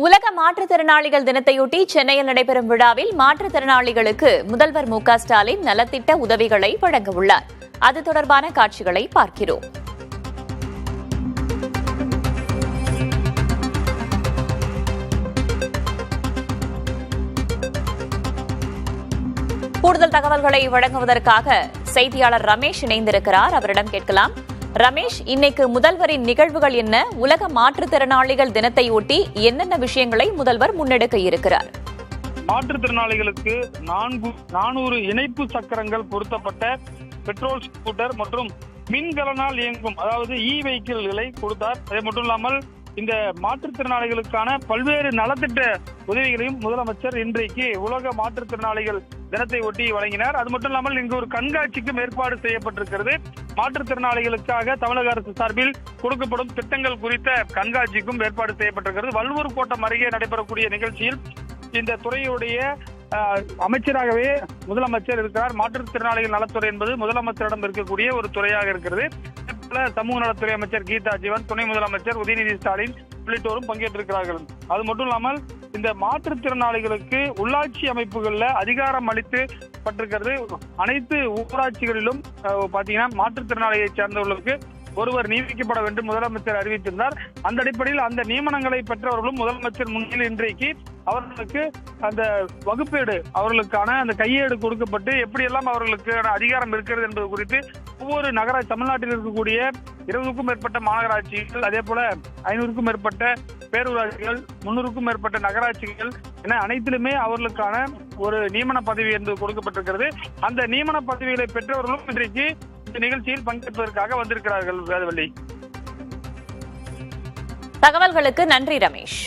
உலக மாற்றுத்திறனாளிகள் தினத்தையொட்டி சென்னையில் நடைபெறும் விழாவில் மாற்றுத்திறனாளிகளுக்கு முதல்வர் மு.க.ஸ்டாலின் நலத்திட்ட உதவிகளை வழங்க உள்ளார். அது தொடர்பான காட்சிகளை பார்க்கிறோம். கூடுதல் தகவல்களை வழங்குவதற்காக செய்தியாளர் ரமேஷ் இணைந்திருக்கிறார். அவரிடம் கேட்கலாம். ரமேஷ், இன்னைக்கு முதல்வரின் நிகழ்வுகள் என்ன? உலக மாற்றுத்திறனாளிகள் தினத்தை ஒட்டி என்னென்ன விஷயங்களை முதல்வர் முன்னெடுக்க இருக்கிறார்? மாற்றுத்திறனாளிகளுக்கு 400 இணைப்பு சக்கரங்கள் பொருத்தப்பட்ட பெட்ரோல் ஸ்கூட்டர் மற்றும் மின்கலனால் இயங்கும் அதாவது வெஹிக்கிள்களை கொடுத்தார். அது மட்டும் இல்லாமல் இந்த மாற்றுத்திறனாளிகளுக்கான பல்வேறு நலத்திட்ட உதவிகளையும் முதலமைச்சர் இன்றைக்கு உலக மாற்றுத்திறனாளிகள் தினத்தை ஒட்டி வழங்கினார். அது மட்டும் இல்லாமல் இங்கு ஒரு கண்காட்சிக்கும் ஏற்பாடு செய்யப்பட்டிருக்கிறது. மாற்றுத்திறனாளிகளுக்காக தமிழக அரசு சார்பில் கொடுக்கப்படும் திட்டங்கள் குறித்த கண்காட்சிக்கும் ஏற்பாடு செய்யப்பட்டிருக்கிறது. வள்ளுவர் கோட்டம் அருகே நடைபெறக்கூடிய நிகழ்ச்சியில் இந்த துறையுடைய அமைச்சராகவே முதலமைச்சர் இருக்கிறார். மாற்றுத்திறனாளிகள் நலத்துறை என்பது முதலமைச்சரிடம் இருக்கக்கூடிய ஒரு துறையாக இருக்கிறது. சமூக நலத்துறை அமைச்சர் கீதா ஜீவன், துணை முதலமைச்சர் உதயநிதி ஸ்டாலின் உள்ளிட்டோரும் பங்கேற்றிருக்கிறார்கள். அது மட்டும் இல்லாமல் இந்த மாற்றுத்திறனாளிகளுக்கு உள்ளாட்சி அமைப்புகள்ல அதிகாரம் அளித்து பட்டிருக்கிறது. அனைத்து ஊராட்சிகளிலும் பாத்தீங்கன்னா மாற்றுத்திறனாளியை சேர்ந்தவர்களுக்கு ஒருவர் நியமிக்கப்பட வேண்டும் முதலமைச்சர் அறிவித்திருந்தார். அந்த அடிப்படையில் அந்த நியமனங்களை பெற்றவர்களும் முதலமைச்சர் முன்னிலையில் இன்றைக்கு அவர்களுக்கு அந்த வகுப்பேடு, அவர்களுக்கான அந்த கையேடு கொடுக்கப்பட்டு எப்படியெல்லாம் அவர்களுக்கு அதிகாரம் இருக்கிறது என்பது குறித்து ஒவ்வொரு தமிழ்நாட்டில் இருக்கக்கூடிய 20க்கும் மேற்பட்ட மாநகராட்சிகள், அதே போல 500க்கும் மேற்பட்ட பேரூராட்சிகள், 300க்கும் மேற்பட்ட நகராட்சிகள் என அனைத்திலுமே அவர்களுக்கான ஒரு நியமன பதவி என்பது கொடுக்கப்பட்டிருக்கிறது. அந்த நியமன பதவிகளை பெற்றவர்களும் இன்றைக்கு இந்த நிகழ்ச்சியில் பங்கேற்பதற்காக வந்திருக்கிறார்கள். வேதவள்ளி, தகவல்களுக்கு நன்றி ரமேஷ்.